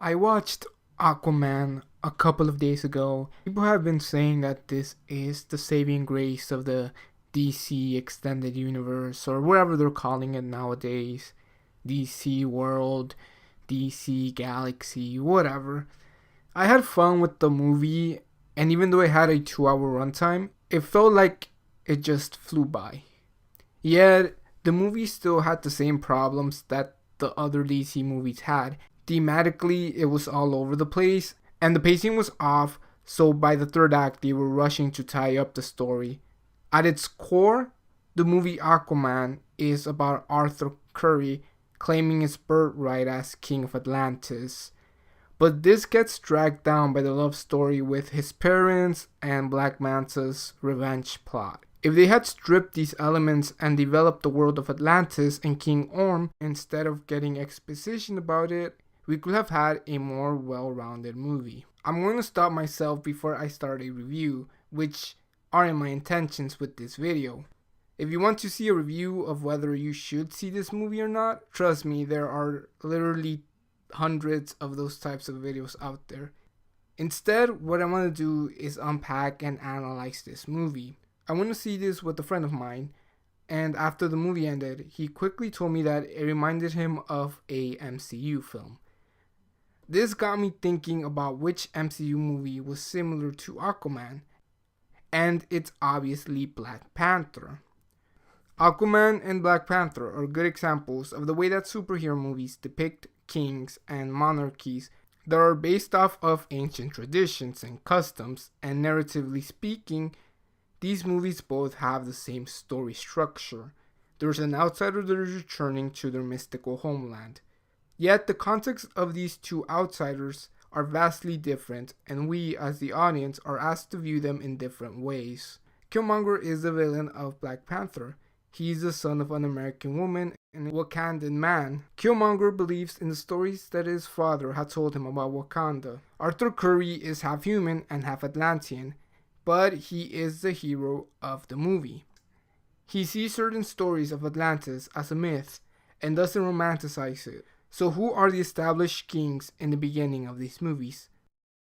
I watched Aquaman a couple of days ago. People have been saying that this is the saving grace of the DC Extended Universe, or whatever they're calling it nowadays. DC World, DC Galaxy, whatever. I had fun with the movie, and even though it had a 2 hour runtime, it felt like it just flew by. Yet, the movie still had the same problems that the other DC movies had. Thematically, it was all over the place, and the pacing was off, so by the third act, they were rushing to tie up the story. At its core, the movie Aquaman is about Arthur Curry claiming his birthright as King of Atlantis. But this gets dragged down by the love story with his parents and Black Manta's revenge plot. If they had stripped these elements and developed the world of Atlantis and King Orm instead of getting exposition about it, we could have had a more well-rounded movie. I'm going to stop myself before I start a review, which aren't my intentions with this video. If you want to see a review of whether you should see this movie or not, trust me, there are literally hundreds of those types of videos out there. Instead, what I want to do is unpack and analyze this movie. I want to see this with a friend of mine, and after the movie ended, he quickly told me that it reminded him of a MCU film. This got me thinking about which MCU movie was similar to Aquaman, and it's obviously Black Panther. Aquaman and Black Panther are good examples of the way that superhero movies depict kings and monarchies that are based off of ancient traditions and customs, and narratively speaking, these movies both have the same story structure. There's an outsider that is returning to their mystical homeland. Yet the context of these two outsiders are vastly different, and we as the audience are asked to view them in different ways. Killmonger is the villain of Black Panther. He's the son of an American woman and a Wakandan man. Killmonger believes in the stories that his father had told him about Wakanda. Arthur Curry is half human and half Atlantean, but he is the hero of the movie. He sees certain stories of Atlantis as a myth and doesn't romanticize it. So who are the established kings in the beginning of these movies?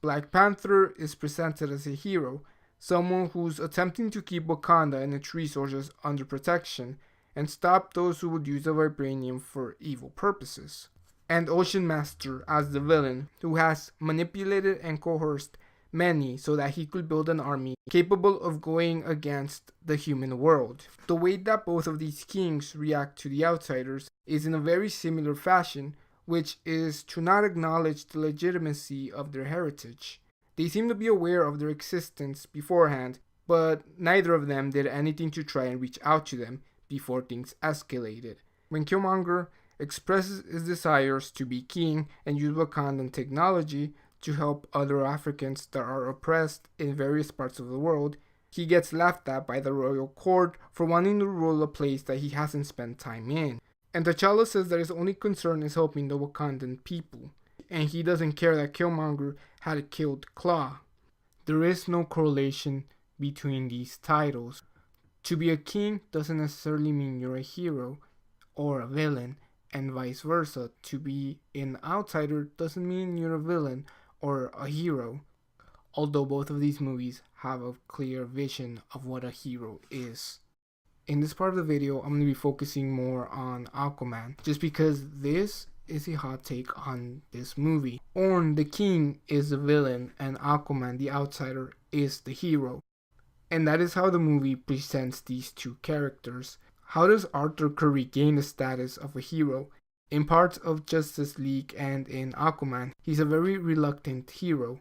Black Panther is presented as a hero, someone who's attempting to keep Wakanda and its resources under protection and stop those who would use the vibranium for evil purposes. And Ocean Master as the villain, who has manipulated and coerced many so that he could build an army capable of going against the human world. The way that both of these kings react to the outsiders is in a very similar fashion, which is to not acknowledge the legitimacy of their heritage. They seem to be aware of their existence beforehand, but neither of them did anything to try and reach out to them before things escalated. When Killmonger expresses his desires to be king and use Wakandan technology to help other Africans that are oppressed in various parts of the world, he gets laughed at by the royal court for wanting to rule a place that he hasn't spent time in. And T'Challa says that his only concern is helping the Wakandan people, and he doesn't care that Killmonger had killed Claw. There is no correlation between these titles. To be a king doesn't necessarily mean you're a hero or a villain, and vice versa. To be an outsider doesn't mean you're a villain or a hero, although both of these movies have a clear vision of what a hero is. In this part of the video, I'm going to be focusing more on Aquaman, just because this is a hot take on this movie. Orm the king is the villain and Aquaman the outsider is the hero. And that is how the movie presents these two characters. How does Arthur Curry gain the status of a hero? In parts of Justice League and in Aquaman, he's a very reluctant hero.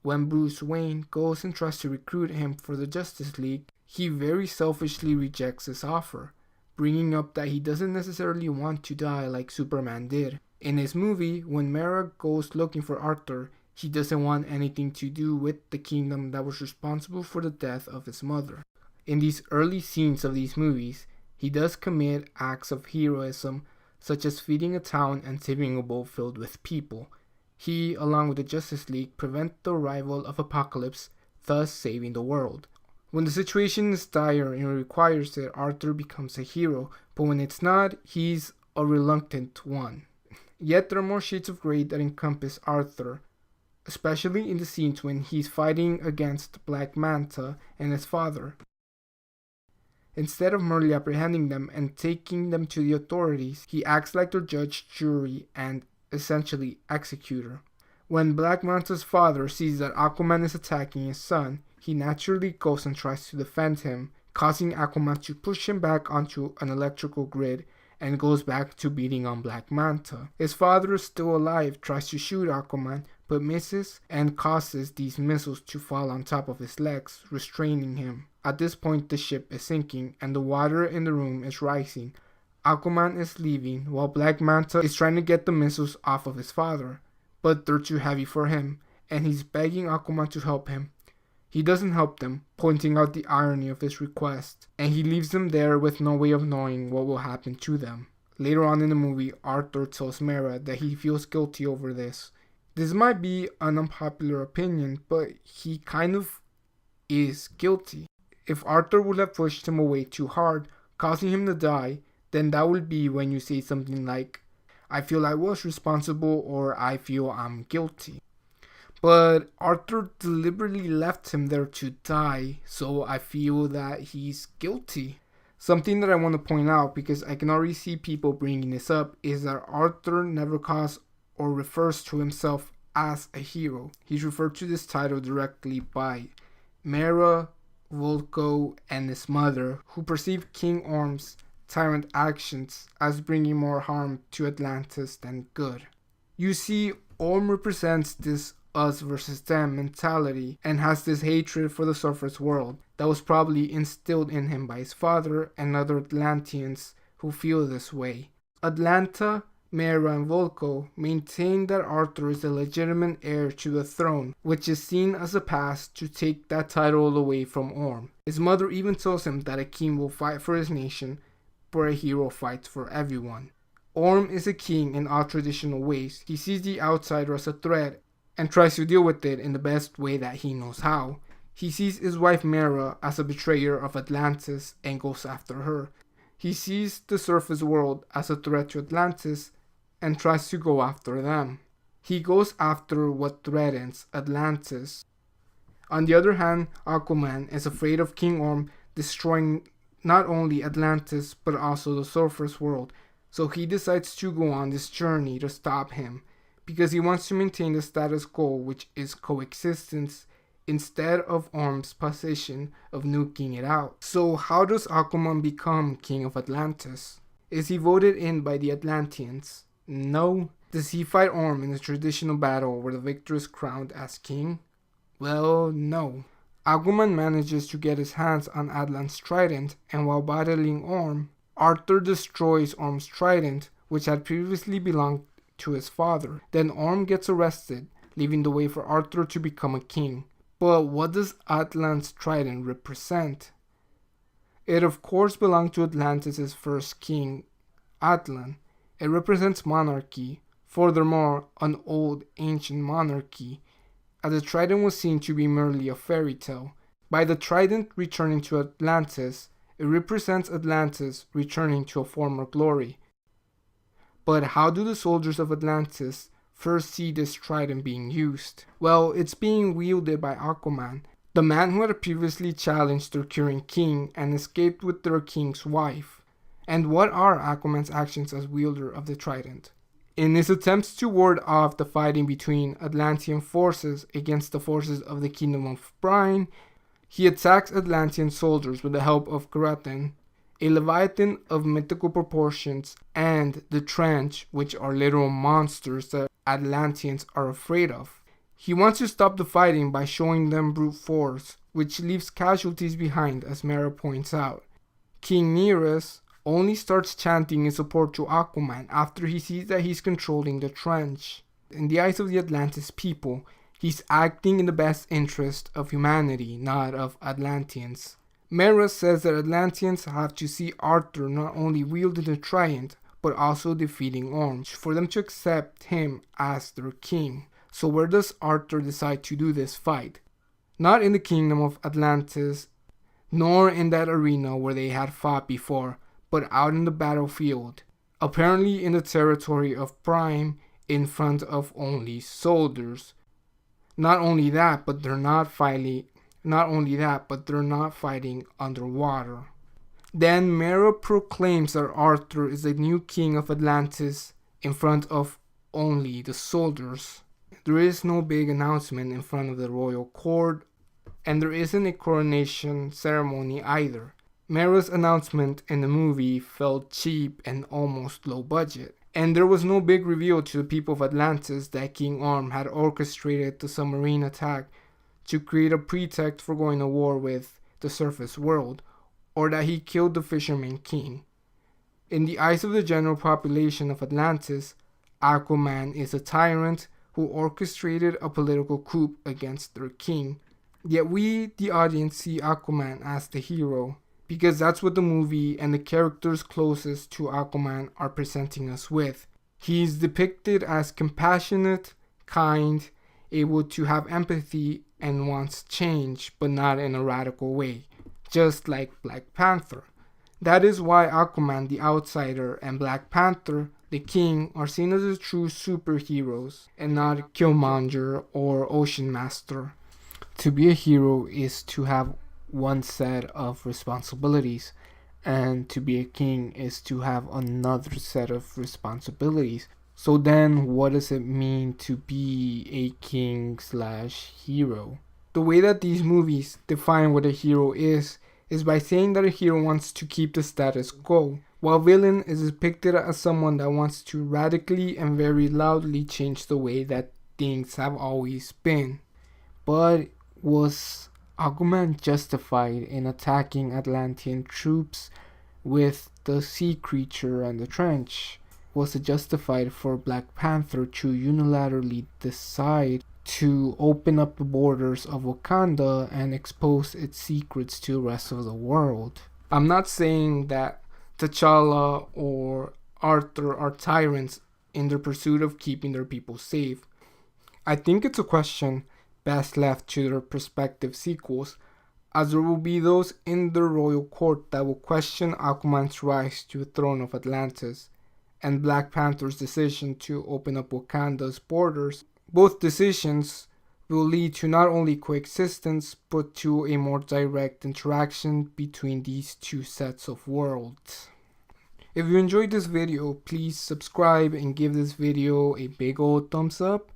When Bruce Wayne goes and tries to recruit him for the Justice League, he very selfishly rejects his offer, bringing up that he doesn't necessarily want to die like Superman did. In his movie, when Mera goes looking for Arthur, he doesn't want anything to do with the kingdom that was responsible for the death of his mother. In these early scenes of these movies, he does commit acts of heroism, such as feeding a town and saving a boat filled with people. He, along with the Justice League, prevent the arrival of Apocalypse, thus saving the world. When the situation is dire and requires it, Arthur becomes a hero, but when it's not, he's a reluctant one. Yet there are more shades of grey that encompass Arthur, especially in the scenes when he's fighting against Black Manta and his father. Instead of merely apprehending them and taking them to the authorities, he acts like their judge, jury, and essentially executor. When Black Manta's father sees that Aquaman is attacking his son, he naturally goes and tries to defend him, causing Aquaman to push him back onto an electrical grid and goes back to beating on Black Manta. His father is still alive, tries to shoot Aquaman, but misses and causes these missiles to fall on top of his legs, restraining him. At this point, the ship is sinking and the water in the room is rising. Aquaman is leaving while Black Manta is trying to get the missiles off of his father, but they're too heavy for him, and he's begging Aquaman to help him. He doesn't help them, pointing out the irony of his request, and he leaves them there with no way of knowing what will happen to them. Later on in the movie, Arthur tells Mera that he feels guilty over this. This might be an unpopular opinion, but he kind of is guilty. If Arthur would have pushed him away too hard, causing him to die, then that would be when you say something like, I feel I was responsible, or I feel I'm guilty. But Arthur deliberately left him there to die, so I feel that he's guilty. Something that I want to point out, because I can already see people bringing this up, is that Arthur never calls or refers to himself as a hero. He's referred to this title directly by Mera, Volko, and his mother, who perceive King Orm's tyrant actions as bringing more harm to Atlantis than good. You see, Orm represents this us versus them mentality and has this hatred for the surface world that was probably instilled in him by his father and other Atlanteans who feel this way. Atlanta, Mera, and Volko maintain that Arthur is the legitimate heir to the throne, which is seen as a pass to take that title away from Orm. His mother even tells him that a king will fight for his nation, but a hero fights for everyone. Orm is a king in all traditional ways. He sees the outsider as a threat and tries to deal with it in the best way that he knows how. He sees his wife Mera as a betrayer of Atlantis and goes after her. He sees the surface world as a threat to Atlantis and tries to go after them. He goes after what threatens Atlantis. On the other hand, Aquaman is afraid of King Orm destroying not only Atlantis but also the surface world, so he decides to go on this journey to stop him, because he wants to maintain the status quo, which is coexistence, instead of Orm's position of nuking it out. So how does Aquaman become King of Atlantis? Is he voted in by the Atlanteans? No. Does he fight Orm in a traditional battle where the victor is crowned as king? Well, no. Aquaman manages to get his hands on Atlan's trident, and while battling Orm, Arthur destroys Orm's trident, which had previously belonged to his father. Then Orm gets arrested, leaving the way for Arthur to become a king. But what does Atlan's trident represent? It of course belonged to Atlantis' first king, Atlan. It represents monarchy, furthermore an old ancient monarchy, as the trident was seen to be merely a fairy tale. By the trident returning to Atlantis, it represents Atlantis returning to a former glory. But how do the soldiers of Atlantis first see this trident being used? Well, it's being wielded by Aquaman, the man who had previously challenged their current king and escaped with their king's wife. And what are Aquaman's actions as wielder of the trident? In his attempts to ward off the fighting between Atlantean forces against the forces of the Kingdom of Brine, he attacks Atlantean soldiers with the help of Keratin, a leviathan of mythical proportions, and the Trench, which are literal monsters that Atlanteans are afraid of. He wants to stop the fighting by showing them brute force, which leaves casualties behind, as Mera points out. King Nereus only starts chanting in support to Aquaman after he sees that he's controlling the Trench. In the eyes of the Atlantis people, he's acting in the best interest of humanity, not of Atlanteans. Mera says that Atlanteans have to see Arthur not only wielding the trident, but also defeating Orm, for them to accept him as their king. So where does Arthur decide to do this fight? Not in the kingdom of Atlantis, nor in that arena where they had fought before, but out in the battlefield. apparently in the territory of Prime, in front of only soldiers. Not only that, but they're not fighting. Not only that, but they're not fighting underwater. Then Mera proclaims that Arthur is the new king of Atlantis in front of only the soldiers. There is no big announcement in front of the royal court, and there isn't a coronation ceremony either. Mera's announcement in the movie felt cheap and almost low budget. And there was no big reveal to the people of Atlantis that King Orm had orchestrated the submarine attack to create a pretext for going to war with the surface world, or that he killed the Fisherman King. In the eyes of the general population of Atlantis, Aquaman is a tyrant who orchestrated a political coup against their king. Yet we, the audience, see Aquaman as the hero, because that's what the movie and the characters closest to Aquaman are presenting us with. He's depicted as compassionate, kind, able to have empathy, and wants change, but not in a radical way, just like Black Panther. That is why Aquaman the Outsider and Black Panther the King are seen as the true superheroes and not Killmonger or Ocean Master. To be a hero is to have one set of responsibilities, and to be a king is to have another set of responsibilities. So then what does it mean to be a king/hero? The way that these movies define what a hero is by saying that a hero wants to keep the status quo, while villain is depicted as someone that wants to radically and very loudly change the way that things have always been. But was Aquaman justified in attacking Atlantean troops with the sea creature and the trench? Was it justified for Black Panther to unilaterally decide to open up the borders of Wakanda and expose its secrets to the rest of the world? I'm not saying that T'Challa or Arthur are tyrants in their pursuit of keeping their people safe. I think it's a question best left to their prospective sequels, as there will be those in the royal court that will question Aquaman's rise to the throne of Atlantis and Black Panther's decision to open up Wakanda's borders. Both decisions will lead to not only coexistence, but to a more direct interaction between these two sets of worlds. If you enjoyed this video, please subscribe and give this video a big old thumbs up.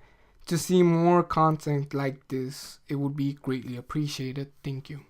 To see more content like this, it would be greatly appreciated. Thank you.